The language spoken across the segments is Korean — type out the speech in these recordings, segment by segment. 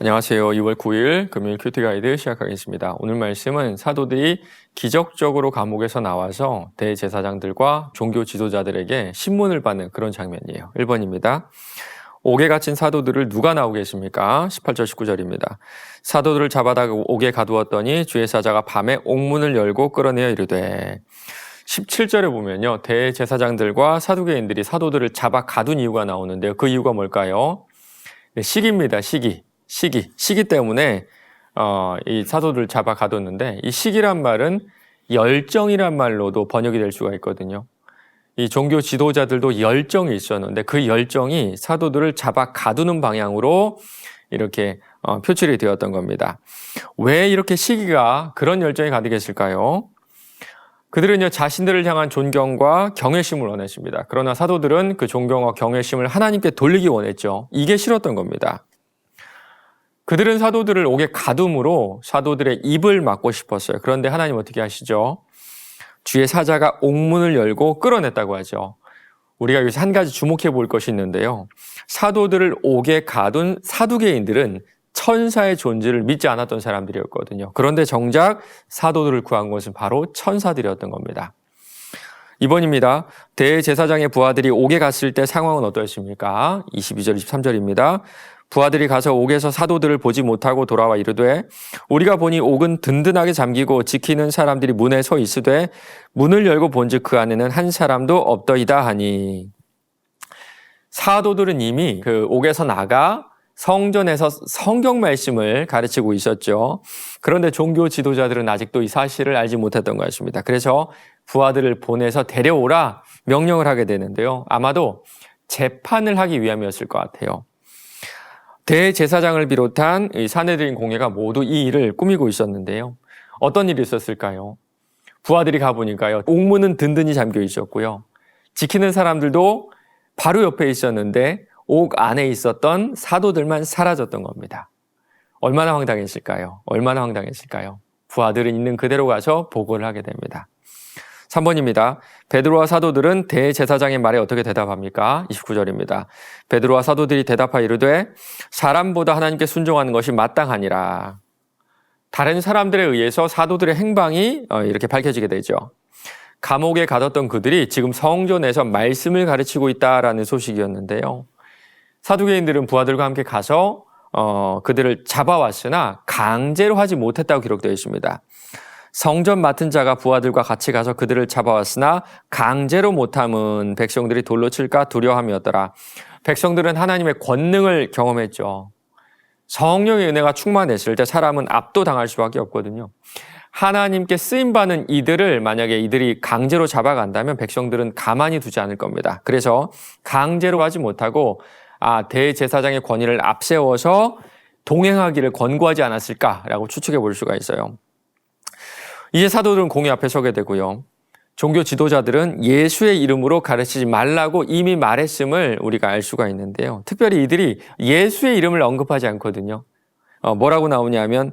안녕하세요. 2월 9일 금요일 큐티 가이드 시작하겠습니다. 오늘 말씀은 사도들이 기적적으로 감옥에서 나와서 대제사장들과 종교 지도자들에게 신문을 받는 그런 장면이에요. 1번입니다. 옥에 갇힌 사도들을 누가 나오게 했습니까? 18절 19절입니다. 사도들을 잡아다가 옥에 가두었더니 주의 사자가 밤에 옥문을 열고 끌어내어 이르되 17절에 보면요. 대제사장들과 사두개인들이 사도들을 잡아 가둔 이유가 나오는데요. 그 이유가 뭘까요? 시기입니다. 시기 때문에 이 사도들을 잡아 가뒀는데 이 시기란 말은 열정이란 말로도 번역이 될 수가 있거든요. 이 종교 지도자들도 열정이 있었는데 그 열정이 사도들을 잡아 가두는 방향으로 이렇게 표출이 되었던 겁니다. 왜 이렇게 시기가 그런 열정이 가득했을까요? 그들은요, 자신들을 향한 존경과 경외심을 원했습니다. 그러나 사도들은 그 존경과 경외심을 하나님께 돌리기 원했죠. 이게 싫었던 겁니다. 그들은 사도들을 옥에 가둠으로 사도들의 입을 막고 싶었어요. 그런데 하나님 어떻게 하시죠? 주의 사자가 옥문을 열고 끌어냈다고 하죠. 우리가 여기서 한 가지 주목해 볼 것이 있는데요. 사도들을 옥에 가둔 사두개인들은 천사의 존재를 믿지 않았던 사람들이었거든요. 그런데 정작 사도들을 구한 것은 바로 천사들이었던 겁니다. 2번입니다. 대제사장의 부하들이 옥에 갔을 때 상황은 어떠했습니까? 22절, 23절입니다. 부하들이 가서 옥에서 사도들을 보지 못하고 돌아와 이르되 우리가 보니 옥은 든든하게 잠기고 지키는 사람들이 문에 서 있으되 문을 열고 본즉 그 안에는 한 사람도 없더이다 하니, 사도들은 이미 그 옥에서 나가 성전에서 성경 말씀을 가르치고 있었죠. 그런데 종교 지도자들은 아직도 이 사실을 알지 못했던 것입니다. 그래서 부하들을 보내서 데려오라 명령을 하게 되는데요. 아마도 재판을 하기 위함이었을 것 같아요. 대제사장을 비롯한 이 사내들인 공회가 모두 이 일을 꾸미고 있었는데요. 어떤 일이 있었을까요? 부하들이 가보니까요, 옥문은 든든히 잠겨 있었고요. 지키는 사람들도 바로 옆에 있었는데 옥 안에 있었던 사도들만 사라졌던 겁니다. 얼마나 황당했을까요? 부하들은 있는 그대로 가서 보고를 하게 됩니다. 3번입니다. 베드로와 사도들은 대제사장의 말에 어떻게 대답합니까? 29절입니다. 베드로와 사도들이 대답하여 이르되 사람보다 하나님께 순종하는 것이 마땅하니라. 다른 사람들에 의해서 사도들의 행방이 이렇게 밝혀지게 되죠. 감옥에 가뒀던 그들이 지금 성전에서 말씀을 가르치고 있다라는 소식이었는데요. 사두개인들은 부하들과 함께 가서 그들을 잡아왔으나 강제로 하지 못했다고 기록되어 있습니다. 성전 맡은 자가 부하들과 같이 가서 그들을 잡아왔으나 강제로 못함은 백성들이 돌로 칠까 두려움이었더라. 백성들은 하나님의 권능을 경험했죠. 성령의 은혜가 충만했을 때 사람은 압도당할 수밖에 없거든요. 하나님께 쓰임받는 이들을 만약에 이들이 강제로 잡아간다면 백성들은 가만히 두지 않을 겁니다. 그래서 강제로 하지 못하고 대제사장의 권위를 앞세워서 동행하기를 권고하지 않았을까라고 추측해 볼 수가 있어요. 이제 사도들은 공회 앞에 서게 되고요. 종교 지도자들은 예수의 이름으로 가르치지 말라고 이미 말했음을 우리가 알 수가 있는데요. 특별히 이들이 예수의 이름을 언급하지 않거든요. 뭐라고 나오냐면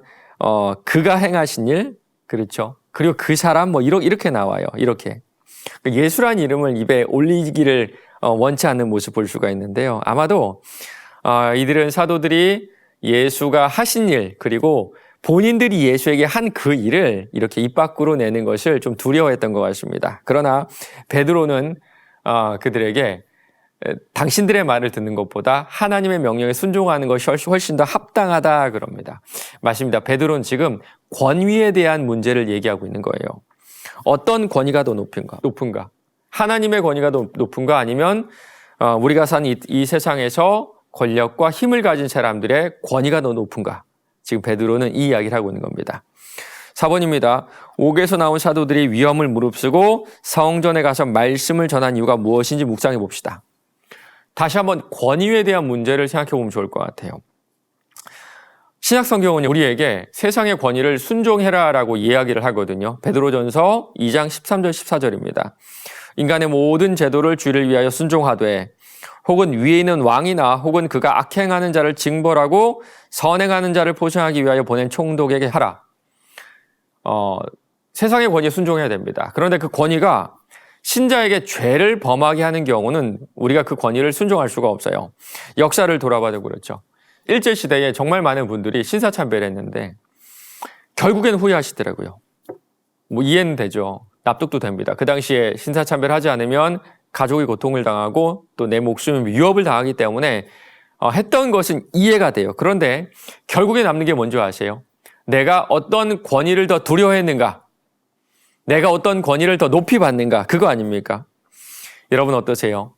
그가 행하신 일, 그렇죠. 그리고 그 사람 이렇게 나와요. 이렇게. 예수라는 이름을 입에 올리기를 원치 않는 모습 볼 수가 있는데요. 아마도 이들은 사도들이 예수가 하신 일, 그리고 본인들이 예수에게 한 그 일을 이렇게 입 밖으로 내는 것을 좀 두려워했던 것 같습니다. 그러나 베드로는 그들에게 당신들의 말을 듣는 것보다 하나님의 명령에 순종하는 것이 훨씬 더 합당하다 그럽니다. 맞습니다. 베드로는 지금 권위에 대한 문제를 얘기하고 있는 거예요. 어떤 권위가 더 높은가? 하나님의 권위가 더 높은가? 아니면 우리가 산 이 세상에서 권력과 힘을 가진 사람들의 권위가 더 높은가? 지금 베드로는 이 이야기를 하고 있는 겁니다. 4번입니다. 옥에서 나온 사도들이 위험을 무릅쓰고 성전에 가서 말씀을 전한 이유가 무엇인지 묵상해 봅시다. 다시 한번 권위에 대한 문제를 생각해 보면 좋을 것 같아요. 신약 성경은 우리에게 세상의 권위를 순종해라라고 이야기를 하거든요. 베드로전서 2장 13절 14절입니다. 인간의 모든 제도를 주를 위하여 순종하되 혹은 위에 있는 왕이나 혹은 그가 악행하는 자를 징벌하고 선행하는 자를 보상하기 위하여 보낸 총독에게 하라. 세상의 권위에 순종해야 됩니다. 그런데 그 권위가 신자에게 죄를 범하게 하는 경우는 우리가 그 권위를 순종할 수가 없어요. 역사를 돌아봐도 그렇죠. 일제시대에 정말 많은 분들이 신사참배를 했는데 결국에는 후회하시더라고요. 뭐 이해는 되죠. 납득도 됩니다. 그 당시에 신사참배를 하지 않으면 가족이 고통을 당하고 또 내 목숨이 위협을 당하기 때문에 했던 것은 이해가 돼요. 그런데 결국에 남는 게 뭔지 아세요? 내가 어떤 권위를 더 두려워했는가? 내가 어떤 권위를 더 높이 받는가? 그거 아닙니까? 여러분 어떠세요?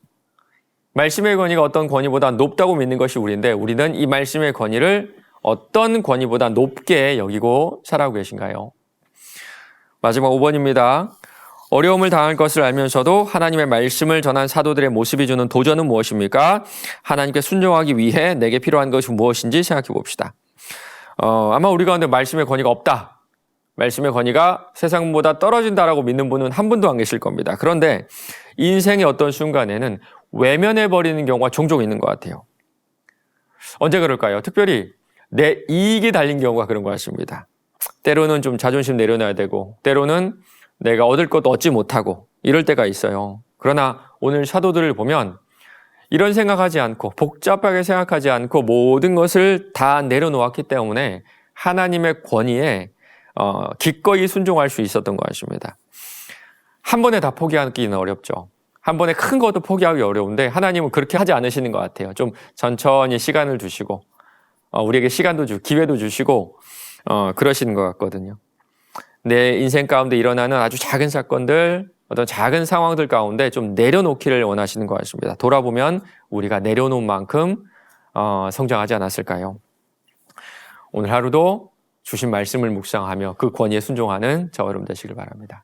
말씀의 권위가 어떤 권위보다 높다고 믿는 것이 우리인데 우리는 이 말씀의 권위를 어떤 권위보다 높게 여기고 살아가고 계신가요? 마지막 5번입니다. 어려움을 당할 것을 알면서도 하나님의 말씀을 전한 사도들의 모습이 주는 도전은 무엇입니까? 하나님께 순종하기 위해 내게 필요한 것이 무엇인지 생각해 봅시다. 아마 우리 가운데 말씀의 권위가 없다. 말씀의 권위가 세상보다 떨어진다라고 믿는 분은 한 분도 안 계실 겁니다. 그런데 인생의 어떤 순간에는 외면해버리는 경우가 종종 있는 것 같아요. 언제 그럴까요? 특별히 내 이익이 달린 경우가 그런 것 같습니다. 때로는 좀 자존심 내려놔야 되고 때로는 내가 얻을 것도 얻지 못하고 이럴 때가 있어요. 그러나 오늘 사도들을 보면 이런 생각하지 않고 복잡하게 생각하지 않고 모든 것을 다 내려놓았기 때문에 하나님의 권위에 기꺼이 순종할 수 있었던 것 같습니다. 한 번에 다 포기하기는 어렵죠. 한 번에 큰 것도 포기하기 어려운데 하나님은 그렇게 하지 않으시는 것 같아요. 좀 천천히 시간을 주시고 우리에게 시간도 주고 기회도 주시고 그러시는 것 같거든요. 내 인생 가운데 일어나는 아주 작은 사건들, 어떤 작은 상황들 가운데 좀 내려놓기를 원하시는 것 같습니다. 돌아보면 우리가 내려놓은 만큼 성장하지 않았을까요? 오늘 하루도 주신 말씀을 묵상하며 그 권위에 순종하는 저와 여러분 되시길 바랍니다.